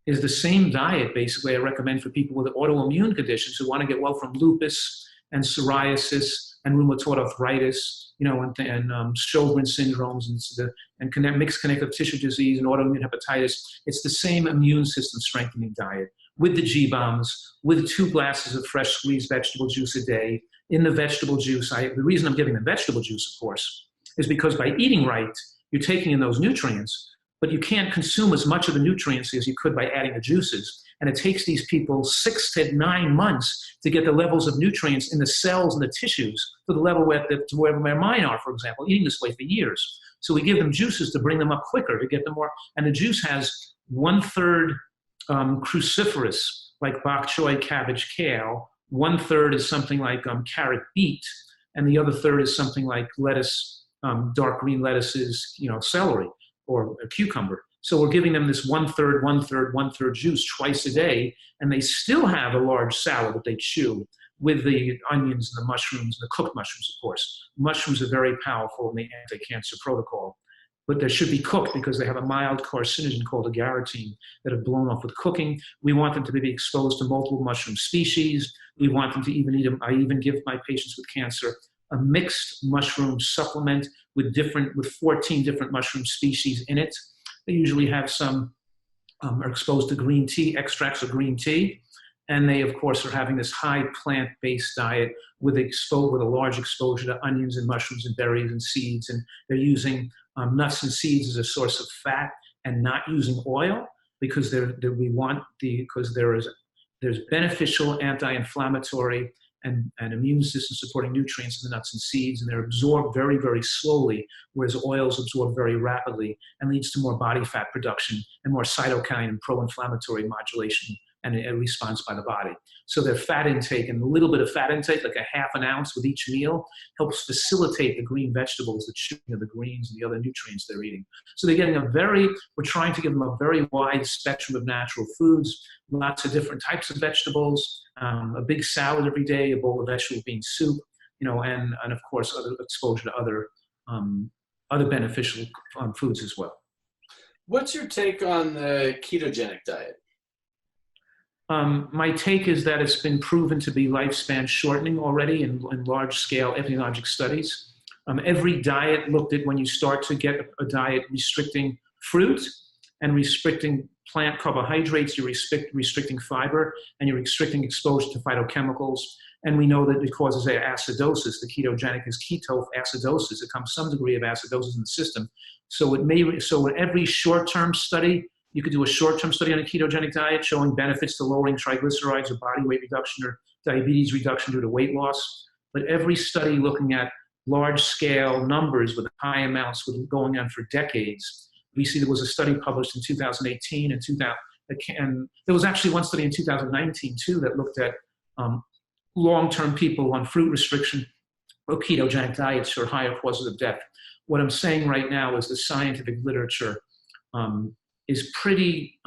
is the same diet basically I recommend for people with autoimmune conditions who want to get well from lupus and psoriasis and rheumatoid arthritis, and Sjogren's syndromes and mixed connective tissue disease and autoimmune hepatitis. It's the same immune system strengthening diet with the G-bombs, with 2 glasses of fresh squeezed vegetable juice a day. In the vegetable juice, the reason I'm giving them vegetable juice, of course, is because by eating right, you're taking in those nutrients, but you can't consume as much of the nutrients as you could by adding the juices. And it takes these people 6 to 9 months to get the levels of nutrients in the cells and the tissues to the level to where mine are, for example, eating this way for years. So we give them juices to bring them up quicker, to get them more. And the juice has 1/3 cruciferous, like bok choy, cabbage, kale. 1/3 is something like carrot, beet, and the other third is something like lettuce, dark green lettuces, celery or a cucumber. So we're giving them this 1/3, 1/3, 1/3 juice twice a day, and they still have a large salad that they chew with the onions and the mushrooms, and the cooked mushrooms, of course. Mushrooms are very powerful in the anti-cancer protocol, but they should be cooked because they have a mild carcinogen called agarotine that have blown off with cooking. We want them to be exposed to multiple mushroom species. We want them to even eat them. I even give my patients with cancer a mixed mushroom supplement with 14 different mushroom species in it. They usually have are exposed to green tea, extracts of green tea. And they, of course, are having this high plant-based diet with a large exposure to onions and mushrooms and berries and seeds. And they're using nuts and seeds as a source of fat and not using oil because there's beneficial anti-inflammatory and immune system supporting nutrients in the nuts and seeds, and they're absorbed very, very slowly, whereas oils absorb very rapidly and leads to more body fat production and more cytokine and pro-inflammatory modulation and a response by the body. So their fat intake, and a little bit of fat intake, like a ½ an ounce with each meal, helps facilitate the green vegetables, the chewing of the greens and the other nutrients they're eating. So they're getting we're trying to give them a very wide spectrum of natural foods, lots of different types of vegetables, a big salad every day, a bowl of vegetable bean soup, and of course, other exposure to other beneficial foods as well. What's your take on the ketogenic diet? My take is that it's been proven to be lifespan shortening already in large-scale epidemiologic studies. Every diet looked at when you start to get a diet restricting fruit and restricting plant carbohydrates, you're restricting fiber, and you're restricting exposure to phytochemicals. And we know that it causes acidosis. The ketogenic is ketone acidosis. It comes some degree of acidosis in the system. So in every short-term study, you could do a short-term study on a ketogenic diet showing benefits to lowering triglycerides or body weight reduction or diabetes reduction due to weight loss. But every study looking at large-scale numbers with high amounts going on for decades, we see there was a study published in 2018 and there was actually one study in 2019 too that looked at long-term people on fruit restriction or ketogenic diets for higher causes of death. What I'm saying right now is the scientific literature is pretty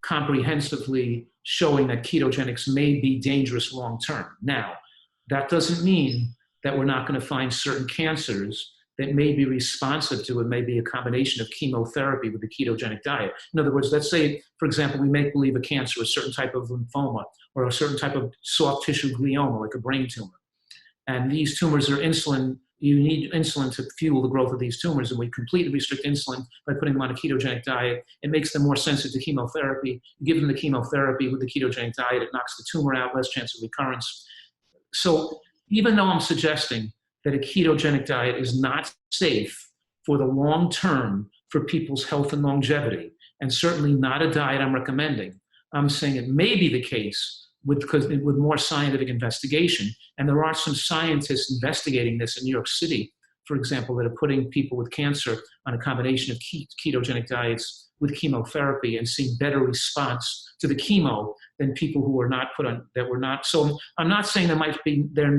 comprehensively showing that ketogenics may be dangerous long-term. Now, that doesn't mean that we're not going to find certain cancers that may be responsive to it, may be a combination of chemotherapy with the ketogenic diet. In other words, let's say, for example, we make believe a cancer, a certain type of lymphoma, or a certain type of soft tissue glioma, like a brain tumor. And these tumors are you need insulin to fuel the growth of these tumors, and we completely restrict insulin by putting them on a ketogenic diet. It makes them more sensitive to chemotherapy. You give them the chemotherapy with the ketogenic diet, it knocks the tumor out, less chance of recurrence. So even though I'm suggesting that a ketogenic diet is not safe for the long term for people's health and longevity, and certainly not a diet I'm recommending, I'm saying it may be the case with more scientific investigation. And there are some scientists investigating this in New York City, for example, that are putting people with cancer on a combination of ketogenic diets with chemotherapy and seeing better response to the chemo than people who were not put on, that were not. So I'm not saying there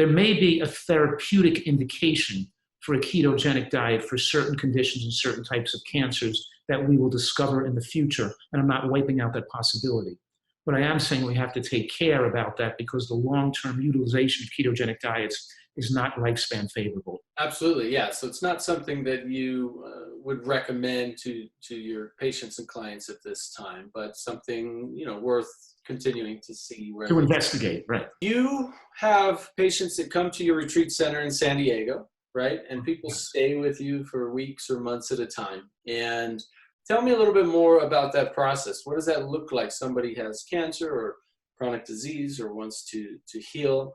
may be a therapeutic indication for a ketogenic diet for certain conditions and certain types of cancers that we will discover in the future. And I'm not wiping out that possibility. But I am saying we have to take care about that because the long-term utilization of ketogenic diets is not lifespan favorable. Absolutely, yeah. So it's not something that you would recommend to your patients and clients at this time, but something, you know, worth continuing to see. To investigate, right. You have patients that come to your retreat center in San Diego, right? And people stay with you for weeks or months at a time. And tell me a little bit more about that process. What does that look like? Somebody has cancer or chronic disease or wants to heal.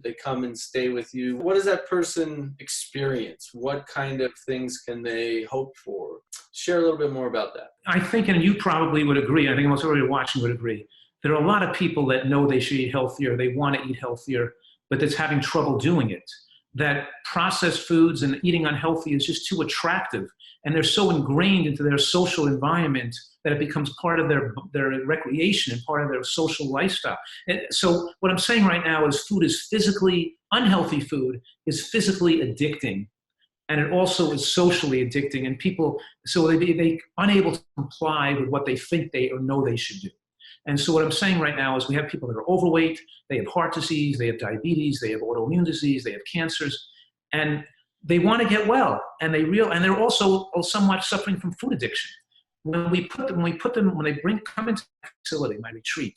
They come and stay with you. What does that person experience? What kind of things can they hope for? Share a little bit more about that. I think, and you probably would agree, I think most everybody watching would agree, there are a lot of people that know they should eat healthier, they want to eat healthier, but that's having trouble doing it. That processed foods and eating unhealthy is just too attractive. And they're so ingrained into their social environment that it becomes part of their recreation and part of their social lifestyle. And so what I'm saying right now is unhealthy food is physically addicting. And it also is socially addicting. And people, so they unable to comply with what they think they or know they should do. And so what I'm saying right now is we have people that are overweight, they have heart disease, they have diabetes, they have autoimmune disease, they have cancers, and they want to get well. And they're also somewhat suffering from food addiction. When they come into the facility, my retreat,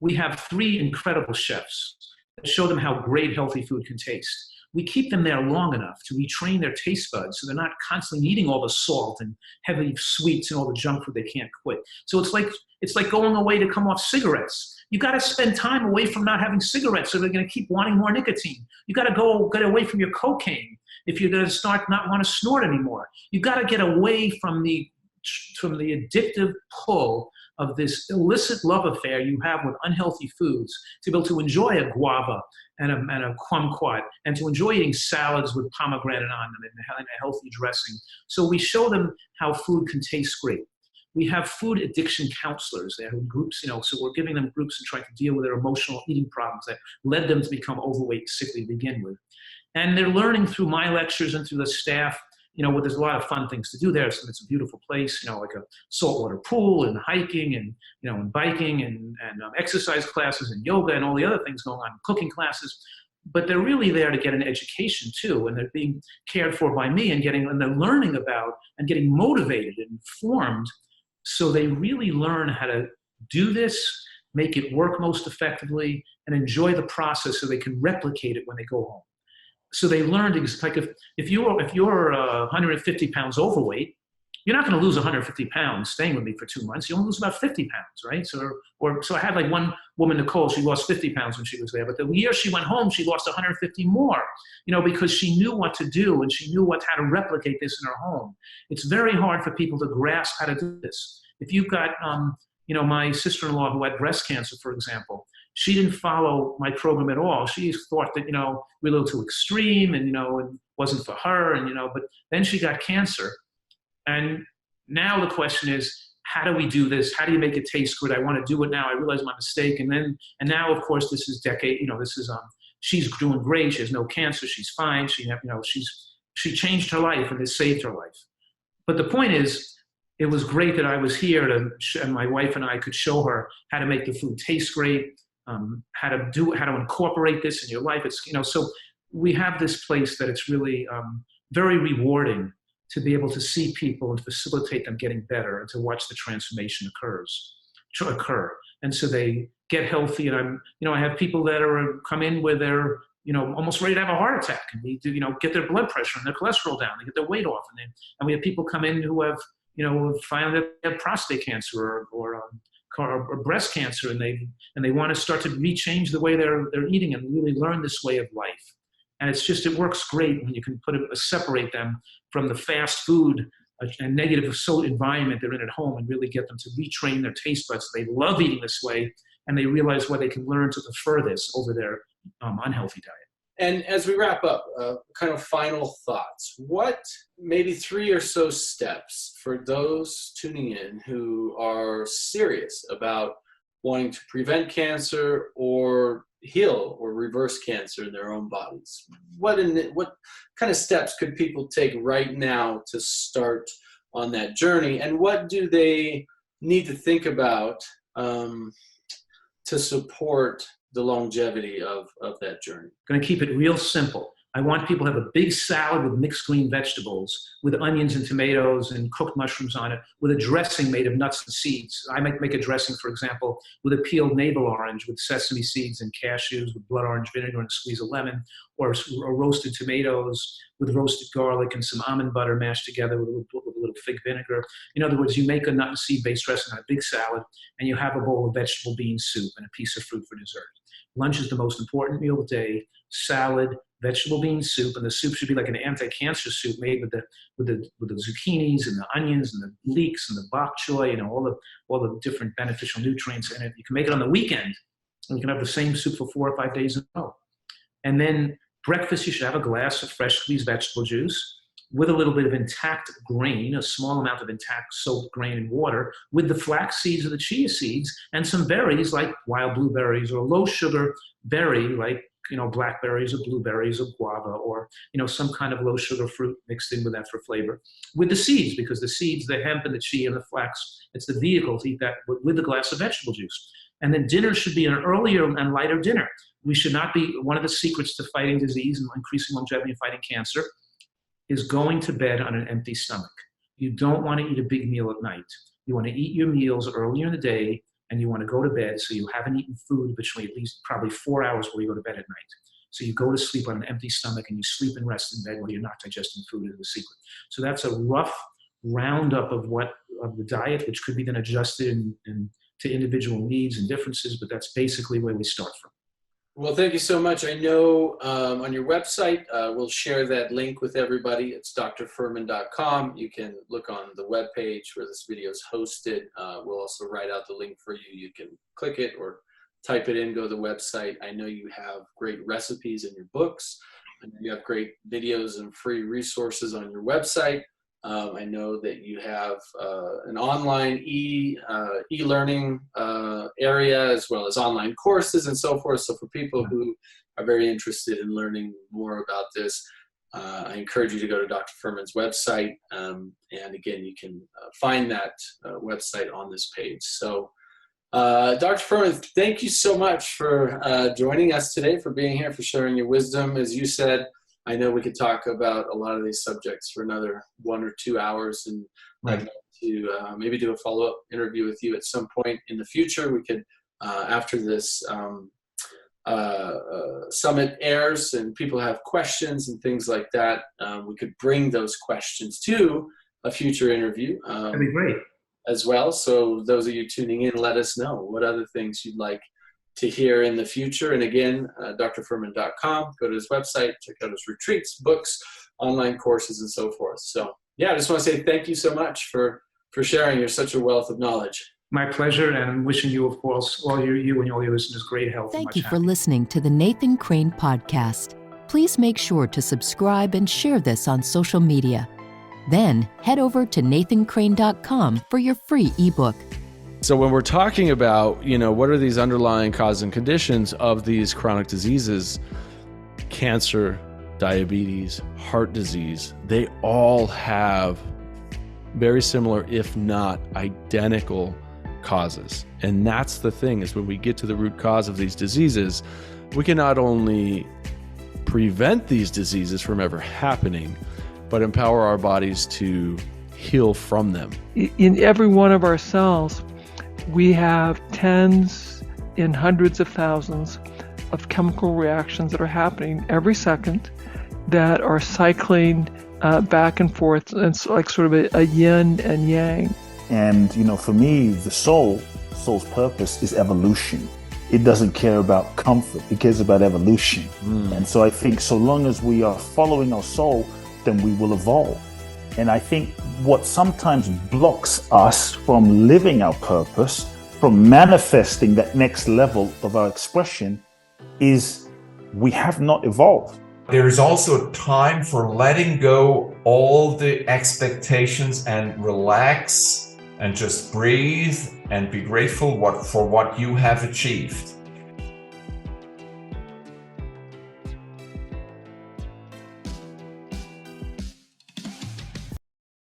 we have 3 incredible chefs that show them how great healthy food can taste. We keep them there long enough to retrain their taste buds so they're not constantly eating all the salt and heavy sweets and all the junk food they can't quit. So it's like going away to come off cigarettes. You got to spend time away from not having cigarettes, so they're going to keep wanting more nicotine. You got to get away from your cocaine if you're going to start not want to snort anymore. You got to get away from the addictive pull of this illicit love affair you have with unhealthy foods, to be able to enjoy a guava and a kumquat, and to enjoy eating salads with pomegranate on them and a healthy dressing. So we show them how food can taste great. We have food addiction counselors. They have groups, so we're giving them groups and trying to deal with their emotional eating problems that led them to become overweight and sickly to begin with. And they're learning through my lectures and through the staff, there's a lot of fun things to do there. So it's a beautiful place, like a saltwater pool and hiking and, and biking and exercise classes and yoga and all the other things going on, cooking classes. But they're really there to get an education too. And they're being cared for by me and they're learning about and getting motivated and informed. So they really learn how to do this, make it work most effectively, and enjoy the process so they can replicate it when they go home. So they learned, like if you're 150 pounds overweight, you're not going to lose 150 pounds staying with me for 2 months. You only lose about 50 pounds, right? So I had like one woman, Nicole, she lost 50 pounds when she was there. But the year she went home, she lost 150 more, because she knew what to do and she knew how to replicate this in her home. It's very hard for people to grasp how to do this. If you've got, my sister-in-law who had breast cancer, for example, she didn't follow my program at all. She thought that, we're a little too extreme and, it wasn't for her. And, but then she got cancer. And now the question is, how do we do this? How do you make it taste good? I want to do it now. I realize my mistake. And now, of course, this is she's doing great. She has no cancer. She's fine. She changed her life and it saved her life. But the point is, it was great that I was here and my wife and I could show her how to make the food taste great, how to incorporate this in your life. It's, so we have this place that it's really very rewarding to be able to see people and facilitate them getting better and to watch the transformation occur. And so they get healthy. And I have people that come in where they're, almost ready to have a heart attack, and they do, get their blood pressure and their cholesterol down, they get their weight off. And we have people come in who have, find that they have prostate cancer or breast cancer, and they want to start to rechange the way they're eating and really learn this way of life. And it works great when you can separate them from the fast food a negative environment they're in at home and really get them to retrain their taste buds. They love eating this way, and they realize where they can learn to prefer this over their unhealthy diet. And as we wrap up, kind of final thoughts, what maybe 3 or so steps for those tuning in who are serious about wanting to prevent cancer or heal or reverse cancer in their own bodies? What kind of steps could people take right now to start on that journey? And what do they need to think about to support the longevity of that journey? I'm going to keep it real simple. I want people to have a big salad with mixed green vegetables, with onions and tomatoes and cooked mushrooms on it, with a dressing made of nuts and seeds. I might make a dressing, for example, with a peeled navel orange, with sesame seeds and cashews, with blood orange vinegar and a squeeze of lemon, or roasted tomatoes with roasted garlic and some almond butter mashed together with a little fig vinegar. In other words, you make a nut and seed-based dressing on a big salad, and you have a bowl of vegetable bean soup and a piece of fruit for dessert. Lunch is the most important meal of the day. Salad, vegetable bean soup, and the soup should be like an anti-cancer soup made with the zucchinis and the onions and the leeks and the bok choy, all the different beneficial nutrients in it. You can make it on the weekend, and you can have the same soup for 4 or 5 days in a row. And then breakfast, you should have a glass of fresh squeezed vegetable juice with a little bit of intact grain, a small amount of intact soaked grain and water, with the flax seeds or the chia seeds, and some berries like wild blueberries, or low sugar berry like blackberries or blueberries or guava, or some kind of low sugar fruit mixed in with that for flavor, with the seeds, because the seeds, the hemp and the chia and the flax, it's the vehicle to eat that with a glass of vegetable juice. And then dinner should be an earlier and lighter dinner. We should not be, one of the secrets to fighting disease and increasing longevity and fighting cancer is going to bed on an empty stomach. You don't want to eat a big meal at night. You want to eat your meals earlier in the day, and you want to go to bed so you haven't eaten food between at least probably 4 hours before you go to bed at night. So you go to sleep on an empty stomach, and you sleep and rest in bed while you're not digesting food, is the secret. So that's a rough roundup of the diet, which could be then adjusted to individual needs and differences, but that's basically where we start from. Well, thank you so much. I know on your website, we'll share that link with everybody. It's drfuhrman.com. You can look on the webpage where this video is hosted. We'll also write out the link for you. You can click it or type it in, go to the website. I know you have great recipes in your books. I know you have great videos and free resources on your website. I know that you have an online e-learning area, as well as online courses and so forth. So for people who are very interested in learning more about this, I encourage you to go to Dr. Fuhrman's website. And again, you can find that website on this page. So Dr. Fuhrman, thank you so much for joining us today, for being here, for sharing your wisdom. As you said, I know we could talk about a lot of these subjects for another 1 or 2 hours, and I'd like to maybe do a follow-up interview with you at some point in the future. We could, after this summit airs and people have questions and things like that, we could bring those questions to a future interview. That'd be great. As well. So those of you tuning in, let us know what other things you'd like to hear in the future. And again, drfuhrman.com, go to his website, check out his retreats, books, online courses, and so forth. So yeah, I just want to say thank you so much for sharing. You're such a wealth of knowledge. My pleasure, and I'm wishing you, of course, you and all your listeners great health. Thank you for listening to the Nathan Crane Podcast. Please make sure to subscribe and share this on social media. Then head over to nathancrane.com for your free ebook. So when we're talking about, what are these underlying causes and conditions of these chronic diseases, cancer, diabetes, heart disease, they all have very similar, if not identical, causes. And that's the thing, is when we get to the root cause of these diseases, we can not only prevent these diseases from ever happening, but empower our bodies to heal from them. In every one of our cells, we have tens and hundreds of thousands of chemical reactions that are happening every second that are cycling back and forth. And it's like sort of a yin and yang. And, for me, the soul's purpose is evolution. It doesn't care about comfort. It cares about evolution. And so I think so long as we are following our soul, then we will evolve. And I think what sometimes blocks us from living our purpose, from manifesting that next level of our expression, is we have not evolved. There is also time for letting go all the expectations and relax and just breathe and be grateful for what you have achieved.